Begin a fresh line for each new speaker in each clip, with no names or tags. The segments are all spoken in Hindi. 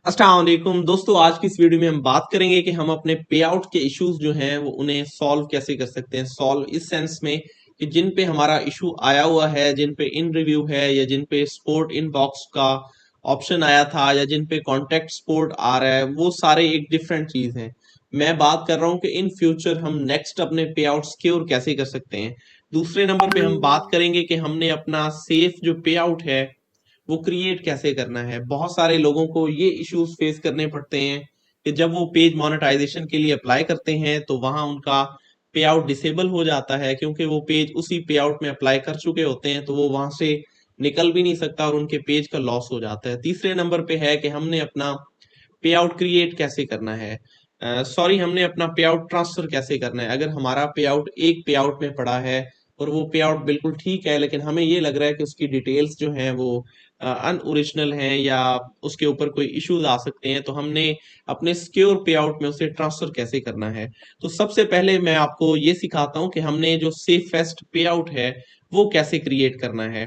अस्सलाम वालेकुम दोस्तों, आज की इस वीडियो में हम बात करेंगे कि हम अपने पे आउट के इश्यूज जो हैं वो उन्हें सॉल्व कैसे कर सकते हैं। सॉल्व इस सेंस में कि जिन पे हमारा इशू आया हुआ है, जिन पे इन रिव्यू है या जिन पे सपोर्ट इनबॉक्स का ऑप्शन आया था या जिन पे कॉन्टेक्ट सपोर्ट आ रहा है, वो सारे एक डिफरेंट चीज है। मैं बात कर रहा हूँ कि इन फ्यूचर हम नेक्स्ट अपने पे आउट सिक्योर कैसे कर सकते हैं। दूसरे नंबर पे हम बात करेंगे कि हमने अपना सेफ जो पे आउट है वो क्रिएट कैसे करना है। बहुत सारे लोगों को ये इश्यूज फेस करने पड़ते हैं कि जब वो पेज मोनेटाइजेशन के लिए अप्लाई करते हैं तो वहां उनका पे आउट डिसेबल हो जाता है, क्योंकि वो पेज उसी पे आउट में अप्लाई कर चुके होते हैं, तो वो वहां से निकल भी नहीं सकता और उनके पेज का लॉस हो जाता है। तीसरे नंबर पे है कि हमने अपना पे आउट क्रिएट कैसे करना है, सॉरी हमने अपना पे आउट ट्रांसफर कैसे करना है। अगर हमारा पे आउट एक पे आउट में पड़ा है और वो पे आउट बिल्कुल ठीक है, लेकिन हमें ये लग रहा है कि उसकी डिटेल्स जो हैं वो अनओरिजिनल हैं या उसके ऊपर कोई इश्यूज आ सकते हैं, तो हमने अपने सिक्योर पे आउट में उसे ट्रांसफर कैसे करना है। तो सबसे पहले मैं आपको ये सिखाता हूँ कि हमने जो सेफेस्ट पे आउट है वो कैसे क्रिएट करना है।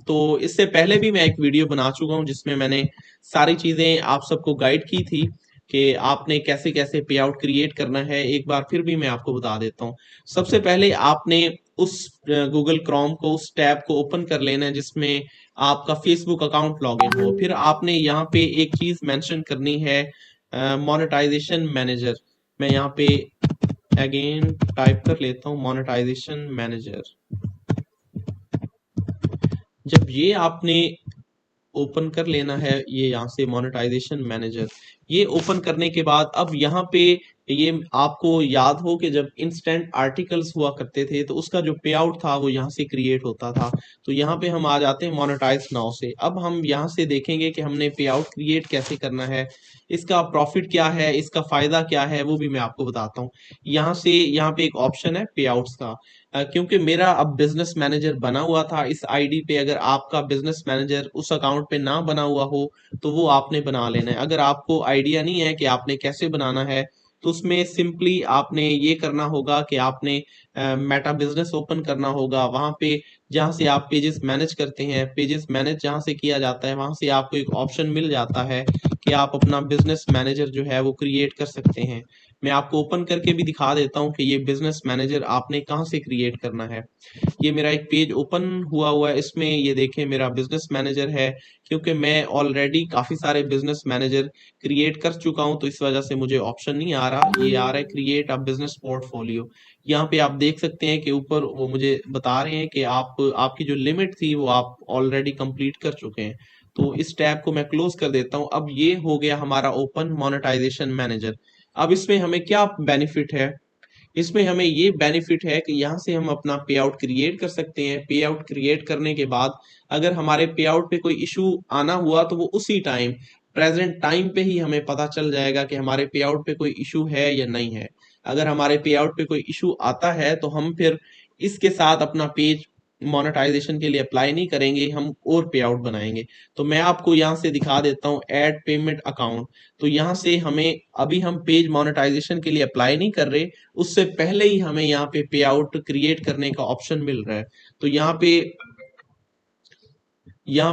तो इससे पहले भी मैं एक वीडियो बना चुका हूँ जिसमें मैंने सारी चीजें आप सबको गाइड की थी कि आपने कैसे कैसे पे आउट क्रिएट करना है। एक बार फिर भी मैं आपको बता देता हूँ। सबसे पहले आपने उस गूगल क्रोम को, उस टैब को ओपन कर लेना है जिसमें आपका फेसबुक अकाउंट लॉगिन हो। फिर आपने यहाँ पे एक चीज मेंशन करनी है, मोनेटाइजेशन मैनेजर। मैं यहाँ पे अगेन टाइप कर लेता हूँ मोनेटाइजेशन मैनेजर। जब ये आपने ओपन कर लेना है, ये यहाँ से मोनेटाइजेशन मैनेजर, ये ओपन करने के बाद अब यहाँ पे ये आपको याद हो कि जब इंस्टेंट आर्टिकल्स हुआ करते थे तो उसका जो पे आउट था वो यहाँ से क्रिएट होता था। तो यहाँ पे हम आ जाते हैं मोनेटाइज नाउ से। अब हम यहाँ से देखेंगे कि हमने पे आउट क्रिएट कैसे करना है, इसका प्रॉफिट क्या है, इसका फायदा क्या है, वो भी मैं आपको बताता हूँ। यहाँ से यहाँ पे एक ऑप्शन है पे आउट्स का। क्योंकि मेरा अब बिजनेस मैनेजर बना हुआ था इस आईडी पे, अगर आपका बिजनेस मैनेजर उस अकाउंट पे ना बना हुआ हो तो वो आपने बना लेना है। अगर आपको आइडिया नहीं है कि आपने कैसे बनाना है, तो उसमें सिंपली आपने ये करना होगा कि आपने मेटा बिजनेस ओपन करना होगा। वहां पे जहां से आप पेजेस मैनेज करते हैं, पेजेस मैनेज जहां से किया जाता है, वहां से आपको एक ऑप्शन मिल जाता है कि आप अपना बिजनेस मैनेजर जो है वो क्रिएट कर सकते हैं। मैं आपको ओपन करके भी दिखा देता हूँ कि ये बिजनेस मैनेजर आपने कहाँ से क्रिएट करना है। ये मेरा एक पेज ओपन हुआ हुआ है, इसमें ये देखें मेरा बिजनेस मैनेजर है। क्योंकि मैं ऑलरेडी काफी सारे बिजनेस मैनेजर क्रिएट कर चुका हूं तो इस वजह से मुझे ऑप्शन नहीं आ रहा, ये आ रहा है क्रिएट अ बिजनेस पोर्टफोलियो। यहाँ पे आप देख सकते हैं कि ऊपर वो मुझे बता रहे हैं कि आपकी जो लिमिट थी वो आप ऑलरेडी कंप्लीट कर चुके हैं। तो इस टैब को मैं क्लोज कर देता हूँ। अब ये हो गया हमारा ओपन मोनेटाइजेशन मैनेजर। अब इसमें हमें क्या बेनिफिट है, इसमें हमें ये बेनिफिट है कि यहाँ से हम अपना पे आउट क्रिएट कर सकते हैं। पे आउट क्रिएट करने के बाद अगर हमारे पे आउट पे कोई इशू आना हुआ तो वो उसी टाइम, प्रेजेंट टाइम पे ही हमें पता चल जाएगा कि हमारे पे आउट पे कोई इशू है या नहीं है। अगर हमारे पे आउट पे कोई इशू आता है तो हम फिर इसके साथ अपना पेज मोनेटाइजेशन के लिए अप्लाई नहीं करेंगे, हम और पे आउट बनाएंगे। तो मैं आपको यहाँ से दिखा देता हूँ ऐड पेमेंट अकाउंट। तो यहाँ से हमें, अभी हम पेज मोनेटाइजेशन के लिए अप्लाई नहीं कर रहे, उससे पहले ही हमें यहाँ पे आउट क्रिएट करने का ऑप्शन मिल रहा है। तो यहाँ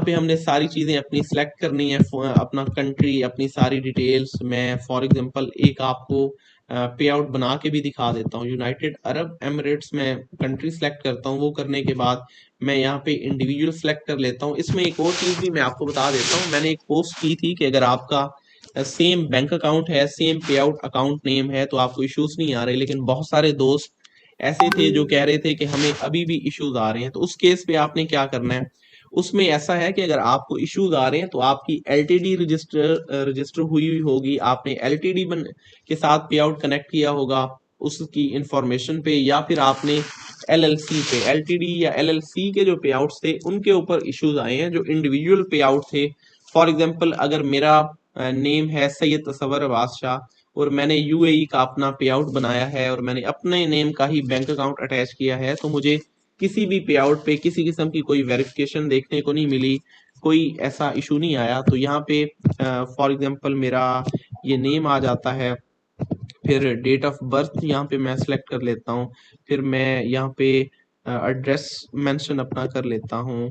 पे हमने सारी चीजें अपनी सिलेक्ट करनी है, अपना कंट्री, अपनी सारी डिटेल्स। मैं फॉर एग्जांपल एक आपको पे आउट बना के भी दिखा देता हूँ। यूनाइटेड अरब एमिरेट्स में कंट्री सिलेक्ट करता हूँ। वो करने के बाद मैं यहाँ पे इंडिविजुअल सिलेक्ट कर लेता हूँ। इसमें एक और चीज भी मैं आपको बता देता हूँ, मैंने एक पोस्ट की थी कि अगर आपका सेम बैंक अकाउंट है, सेम पे आउट अकाउंट नेम है, तो आपको इश्यूज नहीं आ रहे। लेकिन बहुत सारे दोस्त ऐसे थे जो कह रहे थे कि हमें अभी भी इश्यूज आ रहे हैं। तो उस केस पे आपने क्या करना है, उसमें ऐसा है कि अगर आपको इश्यूज आ रहे हैं तो आपकी एलटीडी रजिस्टर हुई होगी, आपने एलटीडी बन के साथ पे आउट कनेक्ट किया होगा उसकी इंफॉर्मेशन पे, या फिर आपने एलएलसी पे, एलटीडी या एलएलसी के जो पे आउट्स थे उनके ऊपर इश्यूज आए हैं जो इंडिविजुअल पे आउट थे। फॉर एग्जांपल अगर मेरा नेम है सैयद तसव्वुर बादशाह और मैंने यूएई का अपना पे आउट बनाया है और मैंने अपने नेम का ही बैंक अकाउंट अटैच किया है, तो मुझे किसी भी पे आउट पे किसी किस्म की कोई वेरिफिकेशन देखने को नहीं मिली, कोई ऐसा इशू नहीं आया। तो यहाँ पे फॉर एग्जांपल मेरा ये नेम आ जाता है, फिर डेट ऑफ बर्थ यहाँ पे मैं सेलेक्ट कर लेता हूँ, फिर मैं यहाँ पे एड्रेस मेंशन अपना कर लेता हूँ,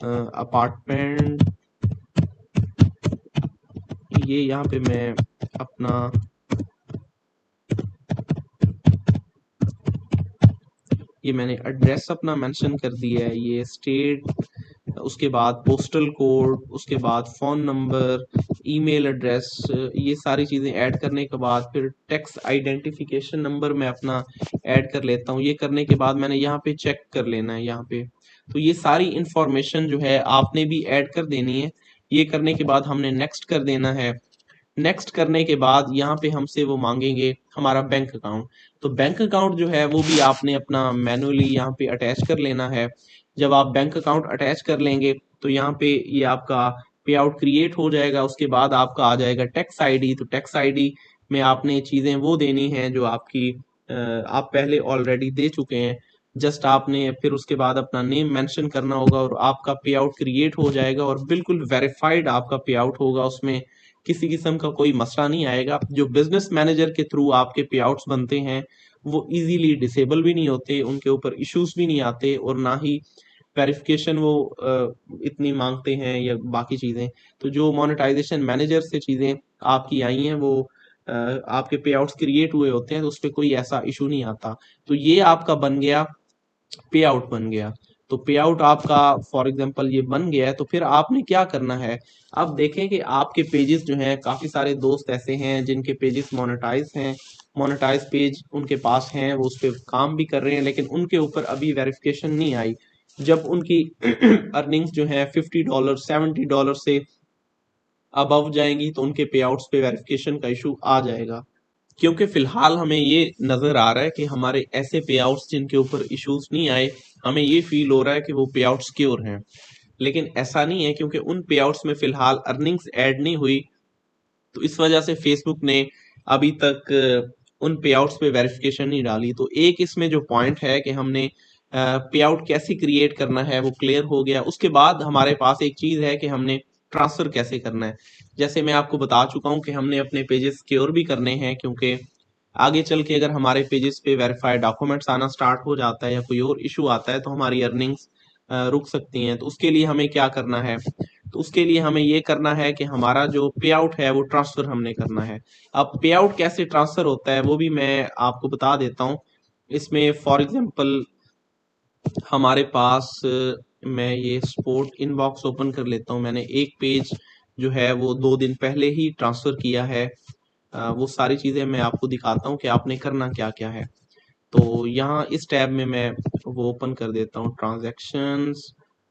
अपार्टमेंट ये यहाँ पे मैं अपना ये मैंने एड्रेस अपना मेंशन कर दिया है, ये स्टेट, उसके बाद पोस्टल कोड, उसके बाद फ़ोन नंबर, ईमेल एड्रेस, ये सारी चीज़ें ऐड करने के बाद फिर टैक्स आइडेंटिफिकेशन नंबर मैं अपना ऐड कर लेता हूँ। ये करने के बाद मैंने यहाँ पे चेक कर लेना है यहाँ पे। तो ये सारी इंफॉर्मेशन जो है आपने भी ऐड कर देनी है। ये करने के बाद हमने नेक्स्ट कर देना है। नेक्स्ट करने के बाद यहाँ पे हमसे वो मांगेंगे हमारा बैंक अकाउंट। तो बैंक अकाउंट जो है वो भी आपने अपना मैनुअली यहाँ पे अटैच कर लेना है। जब आप बैंक अकाउंट अटैच कर लेंगे तो यहाँ पे ये आपका पे आउट क्रिएट हो जाएगा। उसके बाद आपका आ जाएगा टैक्स आईडी। तो टैक्स आईडी में आपने चीजें वो देनी है जो आपकी आप पहले ऑलरेडी दे चुके हैं। जस्ट आपने फिर उसके बाद अपना नेम मेंशन करना होगा और आपका पे आउट क्रिएट हो जाएगा और बिल्कुल वेरीफाइड आपका पे आउट होगा। उसमें किसी किस्म का कोई मसला नहीं आएगा। जो बिजनेस मैनेजर के थ्रू आपके पे आउट्स बनते हैं वो इजीली डिसेबल भी नहीं होते, उनके ऊपर इश्यूज भी नहीं आते और ना ही वेरिफिकेशन वो इतनी मांगते हैं या बाकी चीजें। तो जो मोनेटाइजेशन मैनेजर से चीजें आपकी आई हैं वो आपके पे आउट्स क्रिएट हुए होते हैं, तो उस पर कोई ऐसा इशू नहीं आता। तो ये आपका बन गया, पे आउट बन गया। तो पे आउट आपका फॉर एग्जांपल ये बन गया है। तो फिर आपने क्या करना है, अब देखें कि आपके पेजेस जो हैं, काफी सारे दोस्त ऐसे हैं जिनके पेजेस मोनेटाइज हैं, मोनेटाइज पेज उनके पास हैं, वो उस पर काम भी कर रहे हैं, लेकिन उनके ऊपर अभी वेरिफिकेशन नहीं आई। जब उनकी अर्निंग्स जो है $50 $70 से अबव जाएंगी तो उनके पे आउट्स पे वेरिफिकेशन का इशू आ जाएगा। क्योंकि फिलहाल हमें ये नजर आ रहा है कि हमारे ऐसे पे आउट्स जिनके ऊपर इश्यूज नहीं आए, हमें ये फील हो रहा है कि वो पे आउट सिक्योर हैं। लेकिन ऐसा नहीं है, क्योंकि उन पे आउट्स में फिलहाल अर्निंग्स ऐड नहीं हुई। तो इस वजह से फेसबुक ने अभी तक उन पे आउट्स पे वेरिफिकेशन नहीं डाली। तो एक इसमें जो पॉइंट है कि हमने पे आउट कैसे क्रिएट करना है वो क्लियर हो गया। उसके बाद हमारे पास एक चीज है कि हमने ट्रांसफर कैसे करना है। जैसे मैं आपको बता चुका हूं कि हमने अपने पेजेस सिक्योर भी करने हैं, क्योंकि आगे चल के अगर हमारे पेजेस पे वेरीफाइड डॉक्यूमेंट्स आना स्टार्ट हो जाता है या कोई और इशू आता है तो हमारी अर्निंग्स रुक सकती हैं। तो उसके लिए हमें क्या करना है, तो उसके लिए हमें ये करना है कि हमारा जो पे आउट है वो ट्रांसफर हमने करना है। अब पे आउट कैसे ट्रांसफर होता है वो भी मैं आपको बता देता हूँ। इसमें फॉर एग्जांपल हमारे पास मैं ये स्पोर्ट इनबॉक्स ओपन कर लेता हूँ। मैंने एक पेज जो है वो 2 दिन पहले ही ट्रांसफर किया है। वो सारी चीजें मैं आपको दिखाता हूँ कि आपने करना क्या क्या है। तो यहाँ इस टैब में मैं वो ओपन कर देता हूँ ट्रांजैक्शंस,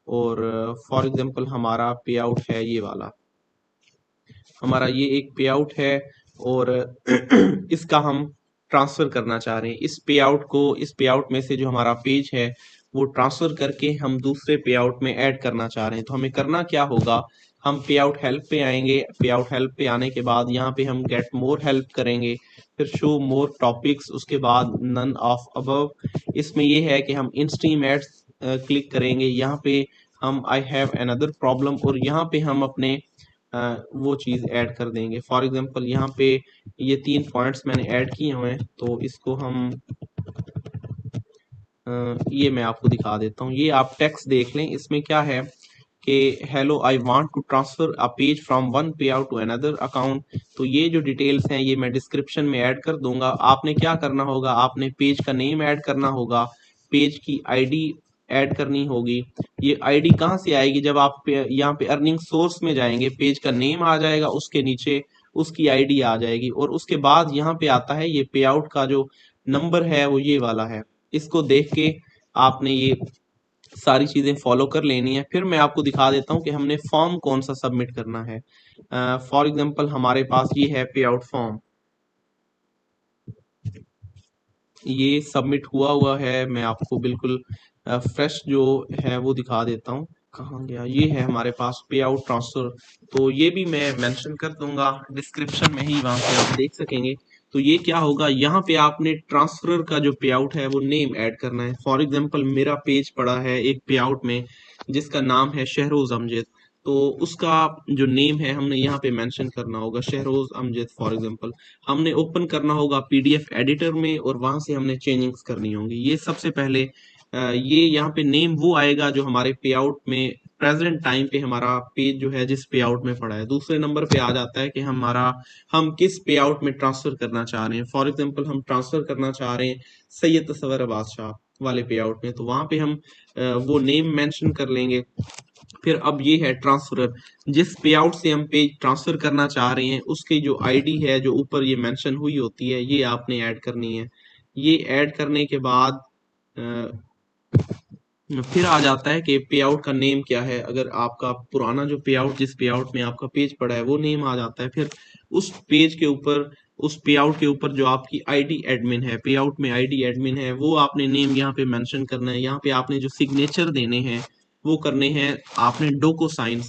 और फॉर एग्जांपल हमारा पे आउट है ये वाला, हमारा ये एक पे आउट है और इसका हम ट्रांसफर करना चाह रहे हैं। इस पे आउट को, इस पे आउट में से जो हमारा पेज है वो ट्रांसफर करके हम दूसरे पे आउट में ऐड करना चाह रहे हैं। तो हमें करना क्या होगा, हम पे आउट हेल्प पे आएंगे। पे आउट हेल्प पे आने के बाद यहाँ पे हम गेट मोर हेल्प करेंगे, फिर शो मोर टॉपिक्स, उसके बाद नन ऑफ अबव। इसमें ये है कि हम इन स्ट्रीम एड्स क्लिक करेंगे। यहाँ पे हम आई हैव अनदर प्रॉब्लम, और यहाँ पे हम अपने वो चीज ऐड कर देंगे। फॉर एग्जांपल यहाँ पे ये 3 पॉइंट्स मैंने ऐड किए हुए हैं, तो इसको हम ये मैं आपको दिखा देता हूँ। ये आप टेक्स्ट देख लें, इसमें क्या है कि hello I want to transfer a page from one payout to another account. तो ये जो डिटेल्स हैं ये मैं डिस्क्रिप्शन में ऐड कर दूंगा। आपने क्या करना होगा, आपने पेज का नेम ऐड करना होगा, पेज की आईडी ऐड करनी होगी। ये आईडी कहाँ से आएगी, जब आप यहाँ पे अर्निंग सोर्स में जाएंगे, पेज का नेम आ जाएगा, उसके नीचे उसकी आईडी आ जाएगी, और उसके बाद यहाँ पे आता है ये पे आउट का जो नंबर है वो ये वाला है। इसको देख के आपने ये सारी चीजें फॉलो कर लेनी है। फिर मैं आपको दिखा देता हूँ कि हमने फॉर्म कौन सा सबमिट करना है। फॉर एग्जांपल हमारे पास ये है पे आउट फॉर्म, ये सबमिट हुआ हुआ है। मैं आपको बिल्कुल फ्रेश जो है वो दिखा देता हूँ। कहाँ गया, ये है हमारे पास पे आउट ट्रांसफर। तो ये भी मैं मेंशन कर दूंगा डिस्क्रिप्शन में ही, वहां पे आप देख सकेंगे। तो ये क्या होगा, यहाँ पे आपने ट्रांसफर का जो पे आउट है वो नेम ऐड करना है। फॉर एग्जांपल मेरा पेज पड़ा है एक पे आउट में जिसका नाम है शहरोज अमजद। तो उसका जो नेम है हमने यहाँ पे मेंशन करना होगा, शहरोज अमजद फॉर एग्जांपल। हमने ओपन करना होगा पीडीएफ एडिटर में और वहां से हमने चेंजिंग्स करनी होंगी। ये सबसे पहले ये यहाँ पे नेम वो आएगा जो हमारे पे आउट में प्रेजेंट टाइम पे हमारा पेज जो है जिस पे आउट में पड़ा है। दूसरे नंबर पे आ जाता है कि हम किस पे आउट में ट्रांसफर करना चाह रहे हैं। फॉर एग्जांपल हम ट्रांसफर करना चाह रहे हैं सैयद तसव्वुर अब्बास शाह वाले पे आउट में, तो वहां पे हम वो नेम मेंशन कर लेंगे। फिर अब ये है ट्रांसफरर, जिस पे आउट से हम पेज ट्रांसफर करना चाह रहे हैं उसकी जो आईडी है जो ऊपर ये मेंशन हुई होती है, ये आपने ऐड करनी है। ये ऐड करने के बाद फिर आ जाता है कि पे आउट का नेम क्या है। अगर आपका पुराना जो पे आउट, जिस पे आउट में आपका पेज पड़ा है, वो नेम आ जाता है। फिर उस पेज के ऊपर, उस पे आउट के ऊपर जो आपकी आईडी एडमिन है, पे आउट में आईडी एडमिन है, वो आपने नेम यहाँ पे मेंशन करना है। यहाँ पे आपने जो सिग्नेचर देने हैं वो करने हैं आपने डोको साइन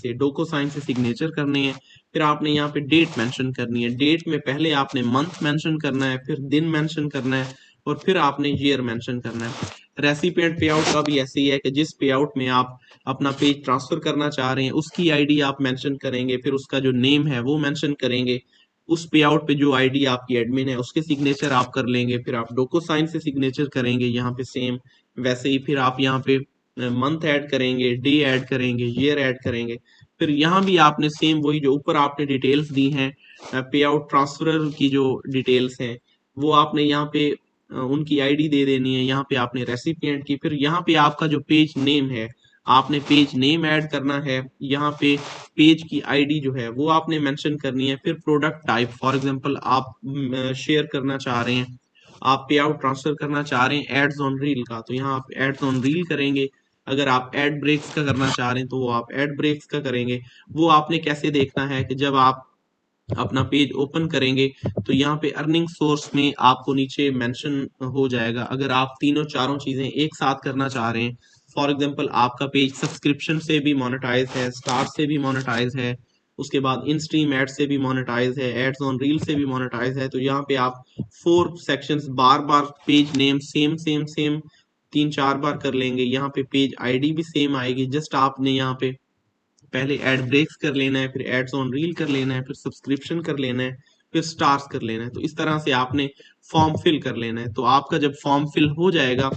से सिग्नेचर करने हैं। फिर आपने यहाँ पे डेट मेंशन करनी है। डेट में पहले आपने मंथ मेंशन करना है, फिर दिन मेंशन करना है, और फिर आपने ईयर मेंशन करना है। रेसिपिएंट पे आउट का भी ऐसे ही है कि जिस पे आउट में आप अपना पेज ट्रांसफर करना चाह रहे हैं उसकी आईडी आप मेंशन करेंगे, फिर उसका जो नेम है वो मेंशन करेंगे। उस पे आउट पे जो आईडी आपकी एडमिन है उसके सिग्नेचर आप कर लेंगे, फिर आप डोको साइन से सिग्नेचर करेंगे यहाँ पे सेम वैसे ही। फिर आप यहाँ पे मंथ ऐड करेंगे, डे ऐड करेंगे, ईयर ऐड करेंगे। फिर यहाँ भी आपने सेम वही जो ऊपर आपने डिटेल्स दी हैं पे आउट ट्रांसफर की जो डिटेल्स हैं वो आपने यहाँ पे उनकी आईडी दे देनी है। यहाँ पे आपने रेसिपिएंट की, फिर यहाँ पे आपका जो पेज नेम है आपने पेज नेम ऐड करना है। यहाँ पे पेज की आईडी जो है वो आपने मेंशन करनी है। फिर प्रोडक्ट टाइप, फॉर एग्जांपल आप शेयर करना चाह रहे हैं, आप पे आउट ट्रांसफर करना चाह रहे हैं एड्स ऑन रील का, तो यहाँ आप एड्स ऑन रील करेंगे। अगर आप एड ब्रेक्स का करना चाह रहे हैं तो वो आप एड ब्रेक्स का करेंगे। वो आपने कैसे देखना है कि जब आप अपना पेज ओपन करेंगे तो यहाँ पे अर्निंग सोर्स में आपको नीचे मेंशन हो जाएगा। अगर आप तीनों चारों चीजें एक साथ करना चाह रहे हैं, फॉर एग्जांपल आपका पेज सब्सक्रिप्शन से भी मोनेटाइज है, स्टार से भी मोनेटाइज है, उसके बाद इन स्ट्रीम एड से भी मोनेटाइज है, एड्स ऑन रील से भी मोनेटाइज है, तो यहाँ पे आप 4 सेक्शंस बार बार page name same same same 3-4 बार कर लेंगे। यहाँ पे पेज आईडी भी सेम आएगी, जस्ट आपने यहाँ पे पहले एड ब्रेक्स कर लेना है, फिर एड्स ऑन रील कर लेना है, फिर सब्सक्रिप्शन कर लेना है, फिर स्टार्स कर लेना है। तो इस तरह से आपने फॉर्म फिल कर लेना है। तो आपका जब फॉर्म फिल हो जाएगा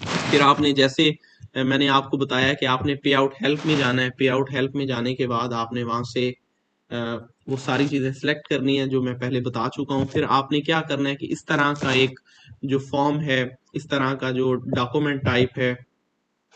फिर आपने जैसे मैंने आपको बताया कि आपने पे आउट हेल्प में जाना है। पे आउट हेल्प में जाने के बाद आपने वहां से वो सारी चीजें सिलेक्ट करनी है जो मैं पहले बता चुका हूँ। फिर आपने क्या करना है कि इस तरह का एक जो फॉर्म है, इस तरह का जो डॉक्यूमेंट टाइप है,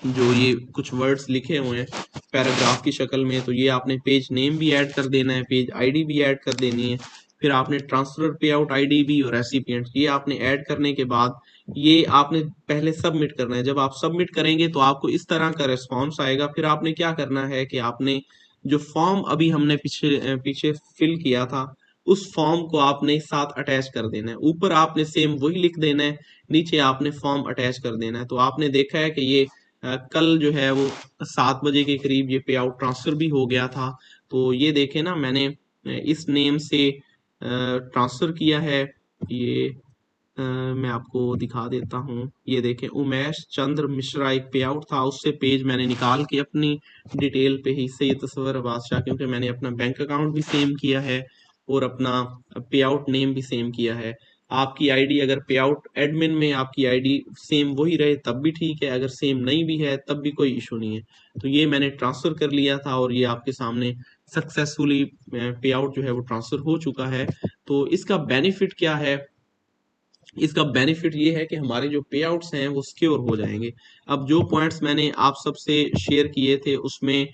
जो ये कुछ वर्ड्स लिखे हुए हैं पैराग्राफ की शक्ल में, तो ये आपने पेज नेम भी ऐड कर देना है, पेज आईडी भी ऐड कर देनी है। फिर आपने ट्रांसफर पे आउट आईडी भी और रेसिपिएंट ये आपने ऐड करने के बाद ये आपने पहले सबमिट करना है। जब आप सबमिट करेंगे तो आपको इस तरह का रिस्पॉन्स आएगा। फिर आपने क्या करना है कि आपने जो फॉर्म अभी हमने पीछे पीछे फिल किया था उस फॉर्म को आपने साथ अटैच कर देना है। ऊपर आपने सेम वही लिख देना है, नीचे आपने फॉर्म अटैच कर देना है। तो आपने देखा है कि ये कल जो है वो 7 बजे के करीब ये पे आउट ट्रांसफर भी हो गया था। तो ये देखे ना, मैंने इस नेम से ट्रांसफर किया है। ये मैं आपको दिखा देता हूँ, ये देखें उमेश चंद्र मिश्रा एक पे आउट था, उससे पेज मैंने निकाल के अपनी डिटेल पे ही सैयद तसव्वुर अब्बास शाह, क्योंकि मैंने अपना बैंक अकाउंट भी सेम किया है और अपना पे आउट नेम भी सेम किया है। आपकी आईडी अगर पे आउट एडमिन में आपकी आईडी सेम वही रहे तब भी ठीक है, अगर सेम नहीं भी है तब भी कोई इशू नहीं है। तो ये मैंने ट्रांसफर कर लिया था और ये आपके सामने सक्सेसफुली पे आउट जो है वो ट्रांसफर हो चुका है। तो इसका बेनिफिट क्या है? इसका बेनिफिट ये है कि हमारे जो पे आउट्स हैं वो सिक्योर हो जाएंगे। अब जो पॉइंट्स मैंने आप सबसे शेयर किए थे उसमें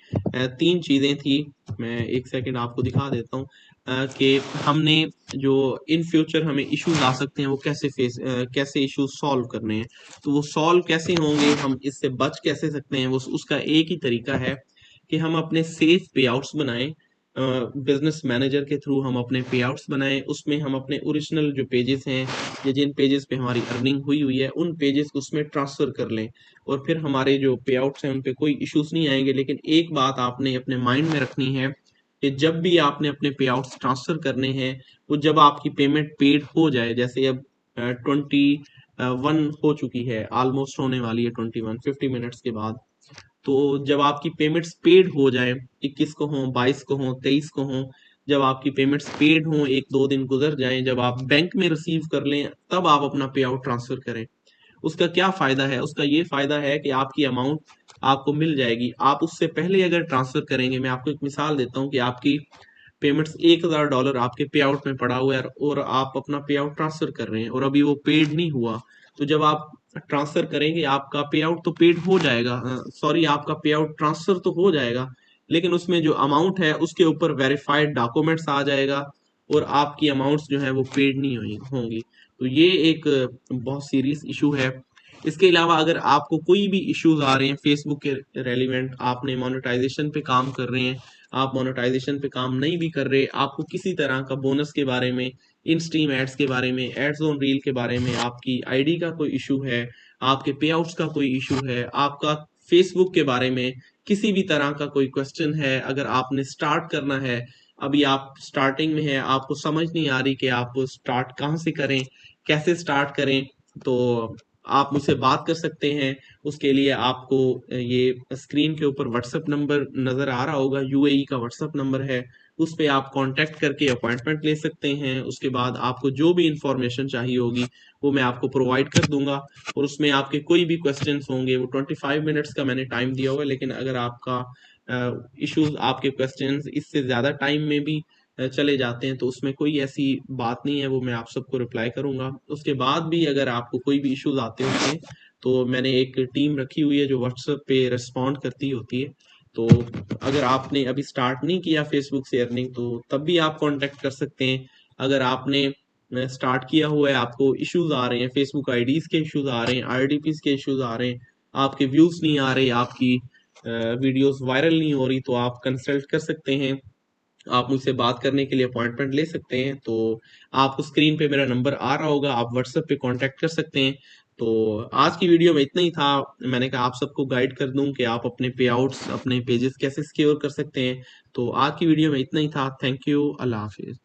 3 चीजें थी। मैं एक सेकंड आपको दिखा देता हूँ कि हमने जो इन फ्यूचर हमें इश्यूज आ सकते हैं वो कैसे इश्यूज सॉल्व करने हैं। तो वो सॉल्व कैसे होंगे, हम इससे बच कैसे सकते हैं, वो उसका एक ही तरीका है कि हम अपने सेफ पे आउट्स बनाएं। बिजनेस मैनेजर के थ्रू हम अपने पे आउट्स बनाएं, उसमें हम अपने ओरिजिनल जो पेजेस हैं या जिन पेजेस पे हमारी अर्निंग हुई हुई है उन पेजेस को उसमें ट्रांसफर कर लें, और फिर हमारे जो पे आउट्स हैं उन पे कोई इश्यूज नहीं आएंगे। लेकिन एक बात आपने अपने माइंड में रखनी है कि जब भी आपने अपने पे आउट्स ट्रांसफर करने हैं, वो जब आपकी पेमेंट पेड हो जाए, जैसे अब 21 हो चुकी है, ऑलमोस्ट होने वाली है 21 50 मिनट्स के बाद, तो जब आपकी पेमेंट्स पेड हो जाए, 21 को हो, 22 को हो, 23 को हो, जब आपकी पेमेंट्स पेड हो, 1-2 दिन गुजर जाएं, जब आप बैंक में रिसीव कर लें तब आप अपना पे आउट ट्रांसफर करें। उसका क्या फायदा है? उसका ये फायदा है कि आपकी अमाउंट आपको मिल जाएगी। आप उससे पहले अगर ट्रांसफर करेंगे, मैं आपको एक मिसाल देता हूँ कि आपकी पेमेंट्स $1000 आपके पे आउट में पड़ा हुआ है और आप अपना पे आउट ट्रांसफर कर रहे हैं और अभी वो पेड नहीं हुआ, तो जब आप ट्रांसफर करेंगे आपका पे आउट तो पेड हो जाएगा, सॉरी आपका पे आउट ट्रांसफर तो हो जाएगा, लेकिन उसमें जो अमाउंट है उसके ऊपर वेरीफाइड डॉक्यूमेंट्स आ जाएगा और आपकी अमाउंट्स जो है वो पेड नहीं होंगी। तो ये एक बहुत सीरियस इशू है। इसके अलावा अगर आपको कोई भी इश्यूज आ रहे हैं फेसबुक के रेलिवेंट, आपने मोनेटाइजेशन पे काम कर रहे हैं, आप मोनेटाइजेशन पे काम नहीं भी कर रहे, आपको किसी तरह का बोनस के बारे में, इन स्ट्रीम एड्स के बारे में, एड्स ऑन रील के बारे में, आपकी आईडी का कोई इशू है, आपके पे आउट्स का कोई इशू है, आपका फेसबुक के बारे में किसी भी तरह का कोई क्वेश्चन है, अगर आपने स्टार्ट करना है, अभी आप स्टार्टिंग में है, आपको समझ नहीं आ रही कि आप स्टार्ट कहाँ से करें, कैसे स्टार्ट करें, तो आप मुझसे बात कर सकते हैं। उसके लिए आपको ये स्क्रीन के ऊपर व्हाट्सएप नंबर नजर आ रहा होगा, यूएई का व्हाट्सएप नंबर है, उस पे आप कांटेक्ट करके अपॉइंटमेंट ले सकते हैं। उसके बाद आपको जो भी इंफॉर्मेशन चाहिए होगी वो मैं आपको प्रोवाइड कर दूंगा और उसमें आपके कोई भी क्वेश्चंस होंगे, वो 25 मिनट्स का मैंने टाइम दिया हुआ है, लेकिन अगर आपका इश्यूज, आपके क्वेश्चंस इससे ज्यादा टाइम में भी चले जाते हैं तो उसमें कोई ऐसी बात नहीं है, वो मैं आप सबको रिप्लाई करूंगा। उसके बाद भी अगर आपको कोई भी इश्यूज आते होते हैं तो मैंने एक टीम रखी हुई है जो व्हाट्सएप पे रिस्पॉन्ड करती होती है। तो अगर आपने अभी स्टार्ट नहीं किया फेसबुक से अर्निंग तो तब भी आप कांटेक्ट कर सकते हैं। अगर आपने स्टार्ट किया हुआ है, आपको इश्यूज आ रहे हैं, फेसबुक आईडीज के इश्यूज आ रहे हैं, आरडीपीज के इश्यूज आ रहे हैं, आपके व्यूज नहीं आ रहे, आपकी वीडियोस वायरल नहीं हो रही, तो आप कंसल्ट कर सकते हैं। आप मुझसे बात करने के लिए अपॉइंटमेंट ले सकते हैं। तो आपको स्क्रीन पे मेरा नंबर आ रहा होगा, आप व्हाट्सएप पे कांटेक्ट कर सकते हैं। तो आज की वीडियो में इतना ही था। मैंने कहा आप सबको गाइड कर दूं कि आप अपने पे आउट्स, अपने पेजेस कैसे सिक्योर कर सकते हैं। तो आज की वीडियो में इतना ही था। Thank you, Allah Hafiz.